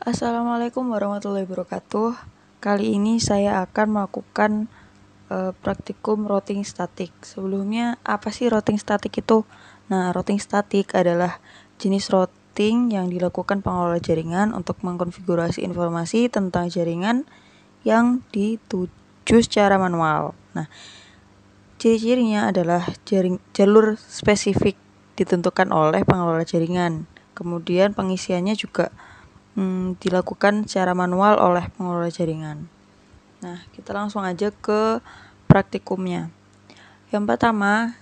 Assalamualaikum warahmatullahi wabarakatuh. Kali ini saya akan melakukan praktikum routing statik. Sebelumnya, apa sih routing statik itu? Nah, routing statik adalah jenis routing yang dilakukan pengelola jaringan untuk mengkonfigurasi informasi tentang jaringan yang dituju secara manual. Nah, ciri-cirinya adalah jalur spesifik ditentukan oleh pengelola jaringan. Kemudian pengisiannya juga dilakukan secara manual oleh pengelola jaringan. Nah, kita langsung aja ke praktikumnya. Yang pertama,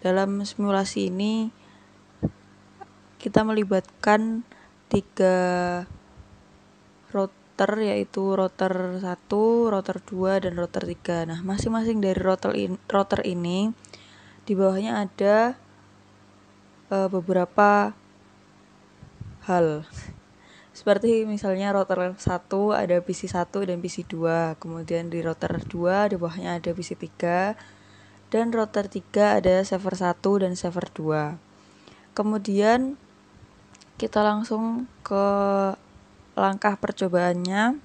dalam simulasi ini kita melibatkan 3 router, yaitu router 1, router 2, dan router 3. Nah, masing-masing dari router ini di bawahnya ada beberapa hal. Seperti misalnya router 1 ada PC 1 dan PC 2, kemudian di router 2 di bawahnya ada PC 3, dan router 3 ada server 1 dan server 2. Kemudian kita langsung ke langkah percobaannya.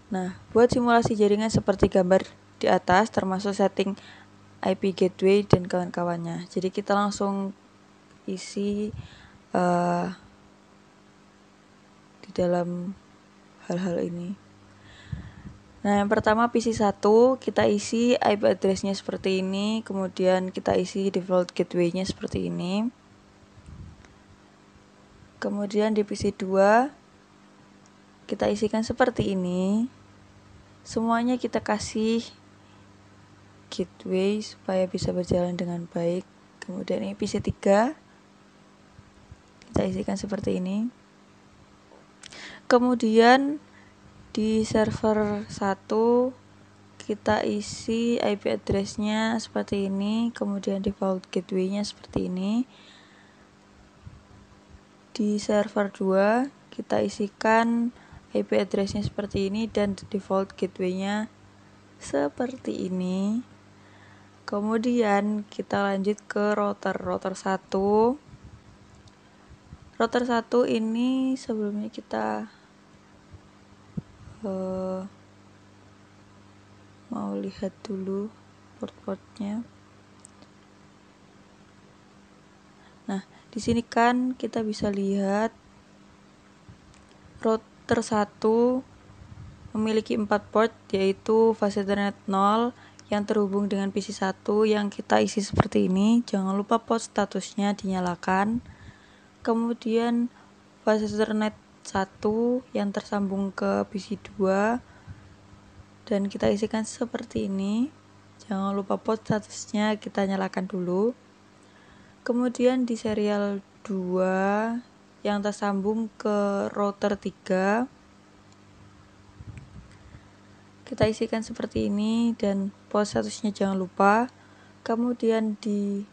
Nah, buat simulasi jaringan seperti gambar di atas, termasuk setting IP gateway dan kawan-kawannya. Jadi kita langsung isi di dalam hal-hal ini. Nah, yang pertama PC 1 kita isi IP address-nya seperti ini, kemudian kita isi default gateway-nya seperti ini. Kemudian di PC 2 kita isikan seperti ini. Semuanya kita kasih gateway supaya bisa berjalan dengan baik. Kemudian ini PC 3 kita isikan seperti ini. Kemudian di server 1 kita isi IP address-nya seperti ini, kemudian default gateway-nya seperti ini. Di server 2 kita isikan IP address-nya seperti ini dan default gateway-nya seperti ini. Kemudian kita lanjut ke router 1. Router 1 ini sebelumnya kita mau lihat dulu port-portnya. Nah, di sini kan kita bisa lihat router 1 memiliki 4 port, yaitu fase Ethernet 0 yang terhubung dengan PC 1 yang kita isi seperti ini. Jangan lupa port statusnya dinyalakan. Kemudian fase Ethernet 1 yang tersambung ke PC 2 dan kita isikan seperti ini. Jangan lupa port statusnya kita nyalakan dulu. Kemudian di serial 2 yang tersambung ke router 3 kita isikan seperti ini dan port statusnya jangan lupa. Kemudian di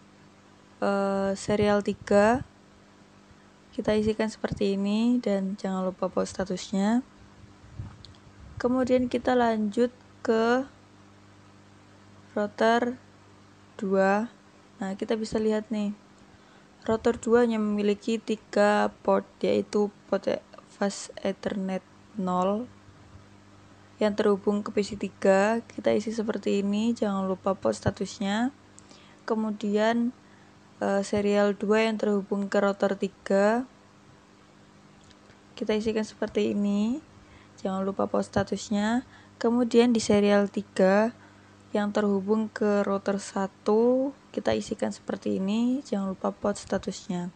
serial 3 kita isikan seperti ini dan jangan lupa port statusnya. Kemudian kita lanjut ke router 2. Nah, kita bisa lihat nih, router 2 hanya memiliki 3 port, yaitu port fase Ethernet 0 yang terhubung ke PC 3. Kita isi seperti ini, jangan lupa port statusnya. Kemudian serial 2 yang terhubung ke router 3 kita isikan seperti ini, jangan lupa port statusnya. Kemudian di serial 3 yang terhubung ke router 1 kita isikan seperti ini, jangan lupa port statusnya.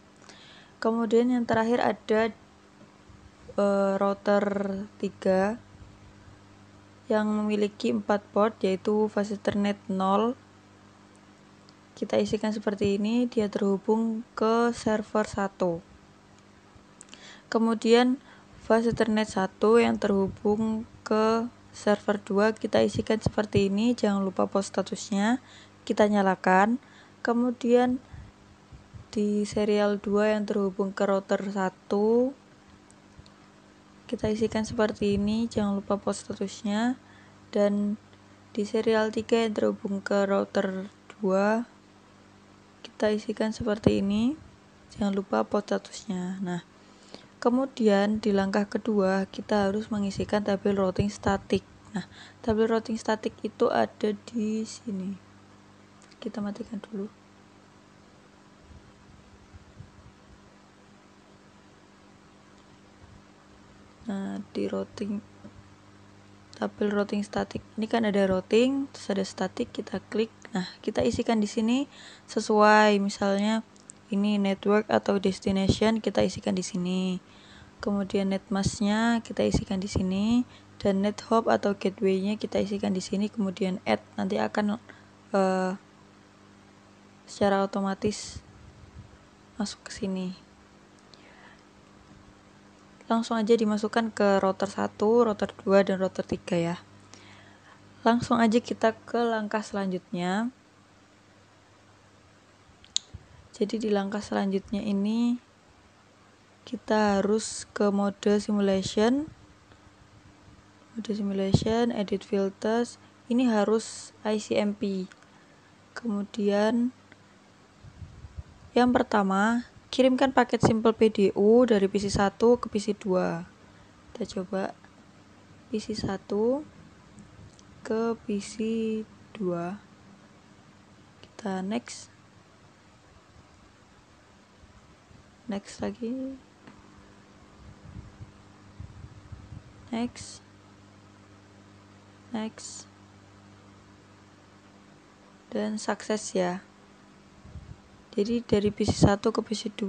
Kemudian yang terakhir ada router 3 yang memiliki 4 port, yaitu fase Ethernet 0. Kita isikan seperti ini, dia terhubung ke server 1. Kemudian fase Ethernet 1 yang terhubung ke server 2 kita isikan seperti ini, jangan lupa port statusnya kita nyalakan. Kemudian di serial 2 yang terhubung ke router 1 kita isikan seperti ini, jangan lupa port statusnya. Dan di serial 3 yang terhubung ke router 2 kita isikan seperti ini, jangan lupa port statusnya. Nah, Kemudian di langkah kedua kita harus mengisikan tabel routing statik. Nah, tabel routing statik itu ada di sini. Kita matikan dulu. Nah, di tabel routing statik ini kan ada routing, terus ada statik, kita klik. Nah, kita isikan di sini sesuai, misalnya ini network atau destination, kita isikan di sini. Kemudian netmasknya kita isikan di sini, dan net hop atau gateway-nya kita isikan di sini. Kemudian add, nanti akan secara otomatis masuk ke sini. Langsung aja dimasukkan ke router 1, router 2, dan router 3 ya. Langsung aja kita ke langkah selanjutnya. Jadi di langkah selanjutnya ini kita harus ke mode simulation, edit filters. Ini harus ICMP. Kemudian yang pertama, kirimkan paket simple PDU dari PC1 ke PC2. Kita coba PC1 ke PC2. Kita next lagi, next, dan sukses ya. Jadi dari PC1 ke PC2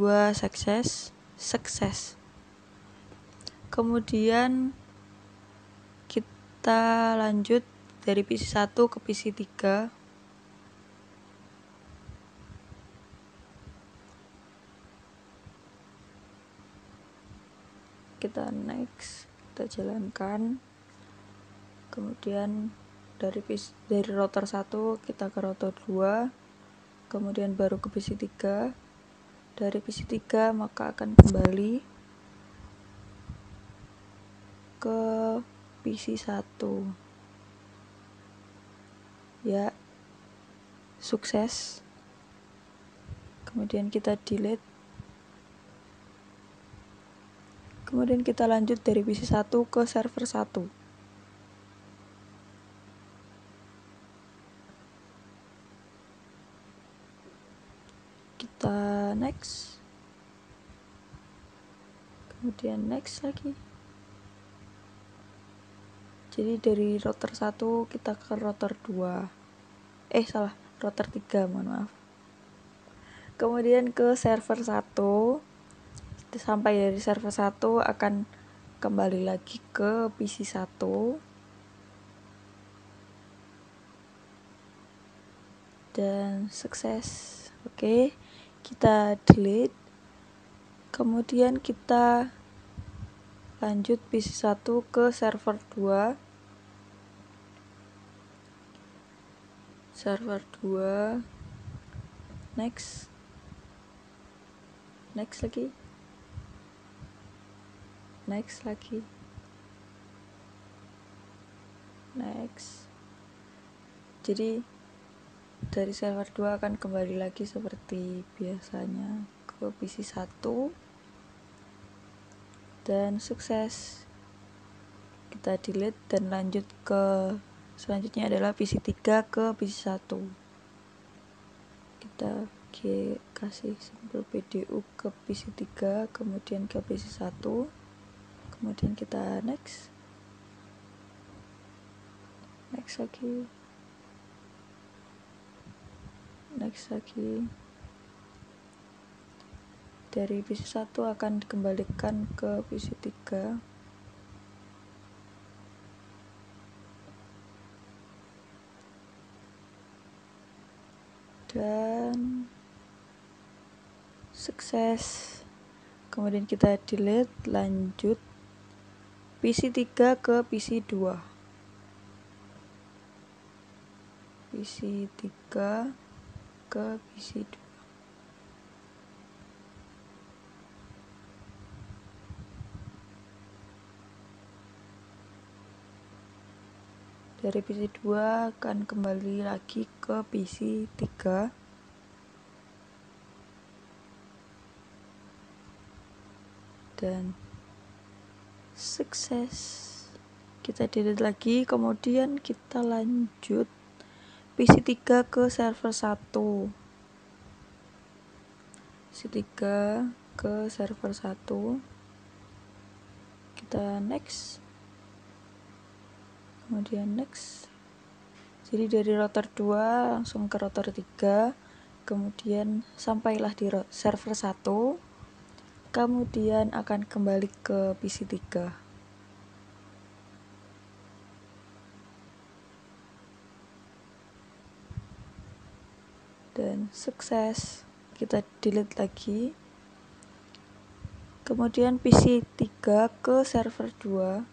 sukses. Kemudian kita lanjut dari PC1 ke PC3. Kita next, kita jalankan. Kemudian dari router 1 kita ke router 2, kemudian baru ke PC3. Dari PC3 maka akan kembali ke PC1 ya, sukses. Kemudian kita delete, kemudian kita lanjut dari PC1 ke server 1. Kita next, kemudian next lagi. Jadi dari router 1 kita ke router 2, router 3, mohon maaf. Kemudian ke server 1, sampai dari server 1 akan kembali lagi ke PC1. Dan sukses. Oke, kita delete. Kemudian kita lanjut PC1 ke server 2. Server 2, next lagi, next. Jadi dari server 2 akan kembali lagi seperti biasanya ke PC1 dan sukses. Kita delete dan lanjut ke selanjutnya adalah PC3 ke PC1. Kita kasih simple PDU ke PC3, kemudian ke PC1, kemudian kita next lagi. Dari PC1 akan dikembalikan ke PC3. Dan sukses. Kemudian kita delete, lanjut PC3 ke PC2. PC3 ke PC2. Dari PC2 akan kembali lagi ke PC3. Dan Sukses. Kita delete lagi, kemudian kita lanjut PC3 ke server 1. PC3 ke server 1. Kita next. Kemudian next. Jadi dari router 2 langsung ke router 3. Kemudian sampailah di server 1. Kemudian akan kembali ke PC3. Dan sukses. Kita delete lagi, kemudian PC3 ke server 2.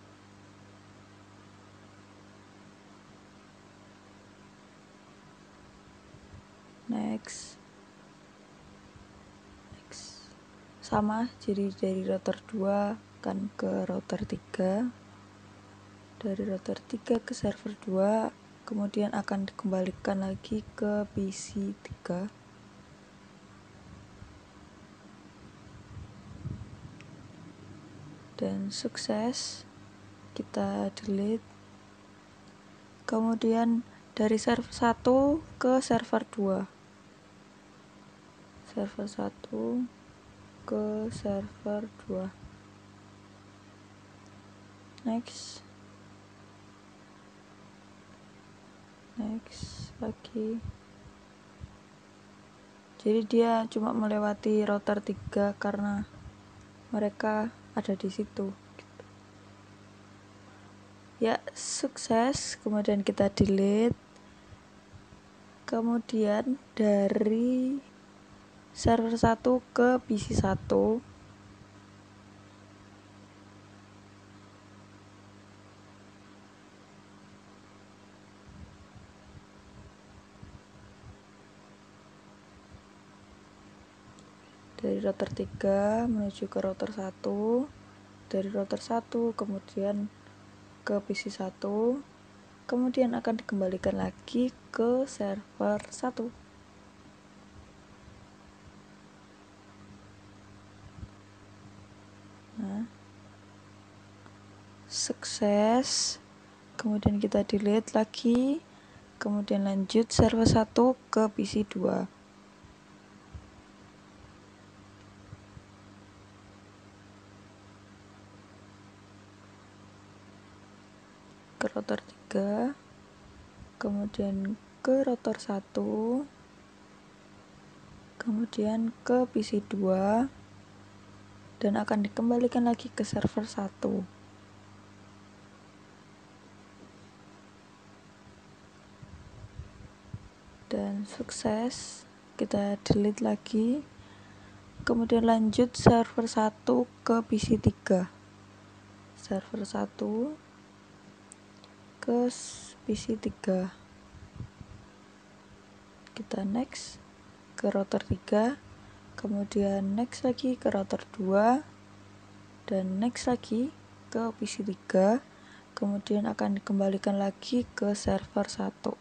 Next. Sama, jadi dari router 2 kan ke router 3. Dari router 3 ke server 2, kemudian akan dikembalikan lagi ke PC3. Dan sukses. Kita delete, kemudian dari server 1 ke server 2. Server 1 ke server 2. Next lagi. Jadi dia cuma melewati router 3 karena mereka ada di situ. Ya, sukses. Kemudian kita delete. Kemudian dari server 1 ke PC 1. Dari router 3 menuju ke router 1. Dari router 1 kemudian ke PC 1. Kemudian akan dikembalikan lagi ke server 1. Nah, sukses. Kemudian kita delete lagi, kemudian lanjut server 1 ke PC 2. Ke router 3, kemudian ke router 1, kemudian ke PC 2, dan akan dikembalikan lagi ke server 1. Dan sukses. Kita delete lagi, kemudian lanjut server 1 ke PC 3. Server 1 ke PC 3. Kita next ke router 3, kemudian next lagi ke router 2, dan next lagi ke PC 3, kemudian akan dikembalikan lagi ke server 1.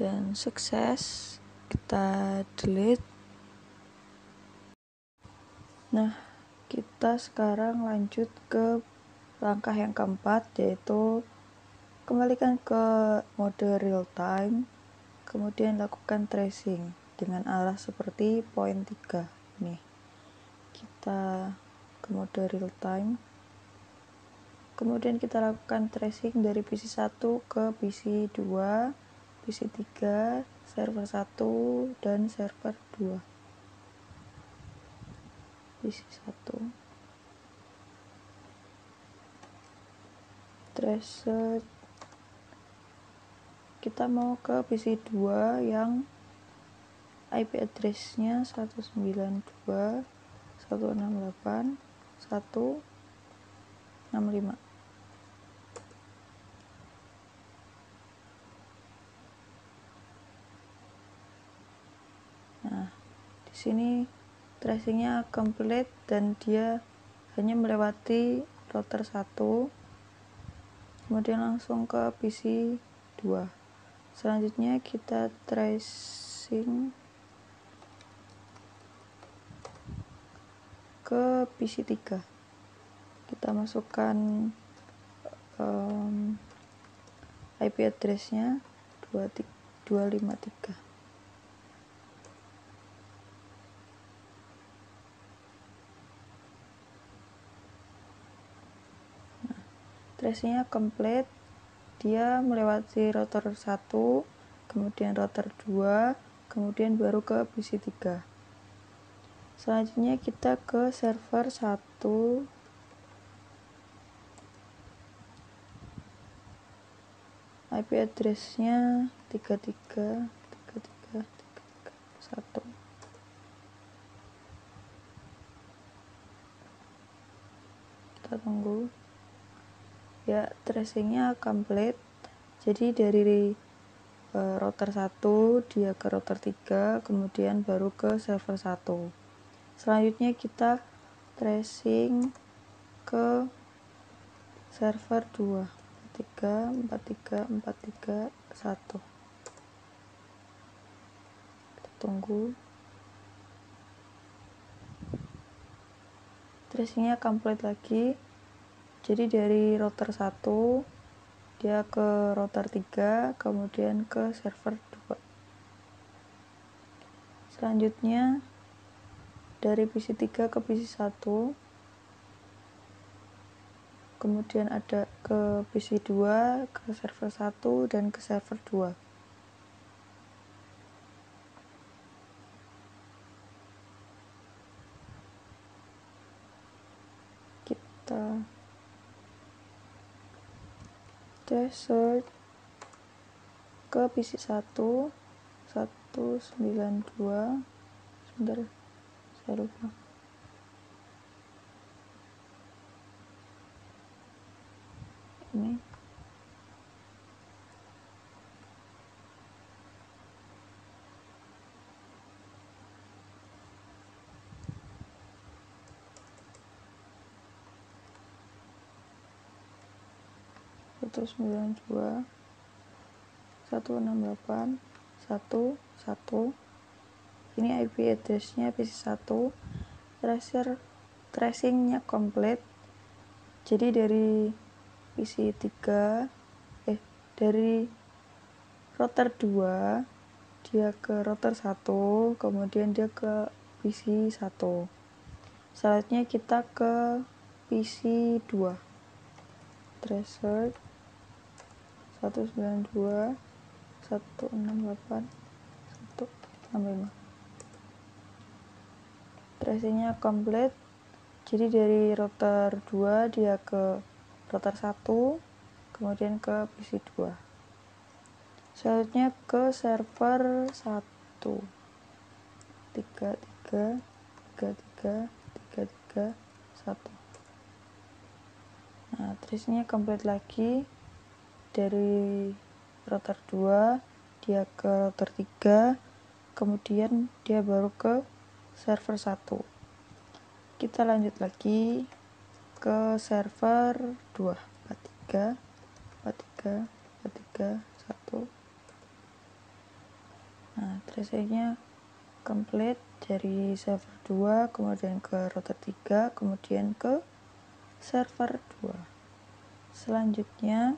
Dan sukses. Kita delete. Nah, kita sekarang lanjut ke langkah yang keempat, yaitu kembalikan ke mode real time, kemudian lakukan tracing dengan arah seperti poin 3 nih. Kita ke mode real time, kemudian kita lakukan tracing dari PC 1 ke PC 2, PC 3, server 1, dan server 2. PC 1 trace, kita mau ke PC 2 yang IP address-nya 192.168.165. Nah, di sini tracingnya complete dan dia hanya melewati router 1, kemudian langsung ke PC 2. Selanjutnya kita tracing ke PC 3. Kita masukkan IP address-nya 253. Tracingnya complete, dia melewati router 1, kemudian router 2, kemudian baru ke PC 3. Selanjutnya kita ke server 1. IP address-nya 33.33.33.1. Kita tunggu. Ya, tracingnya complete. Jadi dari router 1 dia ke router 3, kemudian baru ke server 1. Selanjutnya kita tracing ke server 2, 43.43.43.1. Kita tunggu. Tracingnya complete lagi. Jadi dari router 1 dia ke router 3, kemudian ke server 2. Selanjutnya dari PC 3 ke PC 1, kemudian ada ke PC 2, ke server 1, dan ke server 2. Kita search ke PC 1 192. Sebentar, saya lupa. Ini 192 168 11. Ini IP address-nya PC 1. Tracingnya complete. Jadi dari PC 3 dari router 2 dia ke router 1, kemudian dia ke PC 1. Selanjutnya kita ke PC 2. Tracer 192 168 165. Tracingnya complete. Jadi dari router 2 dia ke router 1, kemudian ke PC 2. Selanjutnya ke server 1. 33.33.33.1. Nah, tracingnya complete lagi. Dari router 2 dia ke router 3, kemudian dia baru ke server 1. Kita lanjut lagi ke server 2, 43 43 43 1. Nah, tracingnya complete dari server 2, kemudian ke router 3, kemudian ke server 2. Selanjutnya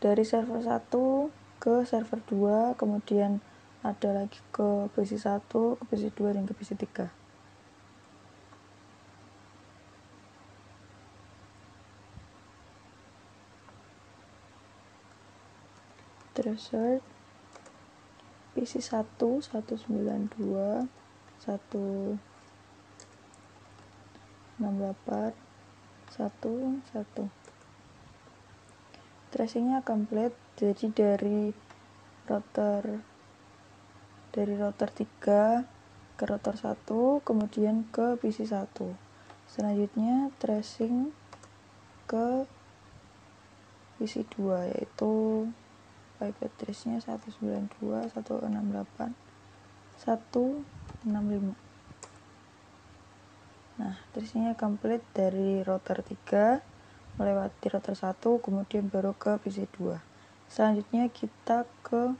dari server 1 ke server 2, kemudian ada lagi ke PC 1, ke PC 2, dan ke PC 3. Tracer PC 1 192 168 11. Tracingnya complete. Jadi dari router 3 ke router 1, kemudian ke PC 1. Selanjutnya tracing ke PC 2, yaitu IP address-nya 192 168 165. Nah, tracingnya complete dari router 3 melewati router 1, kemudian baru ke PC 2. Selanjutnya kita ke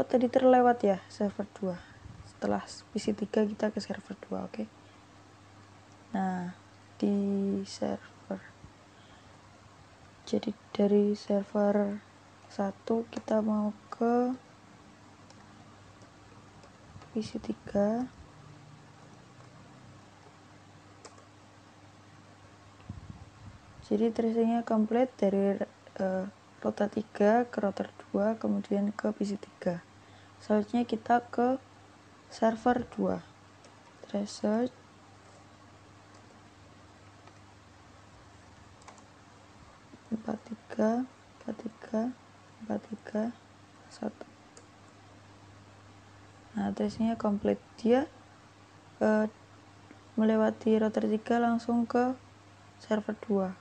tadi terlewat ya server 2. setelah PC3 kita ke server 2, oke? Nah, di server, jadi dari server 1 kita mau ke PC3. Jadi tracingnya komplit dari router 3 ke router 2, kemudian ke PC3. Selanjutnya kita ke server 2. Trace search. Empat tiga 1. Nah, tracingnya komplit. Dia melewati router 3 langsung ke server 2.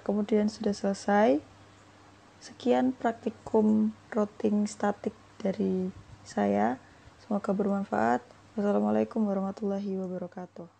Kemudian sudah selesai. Sekian praktikum routing statik dari saya. Semoga bermanfaat. Wassalamualaikum warahmatullahi wabarakatuh.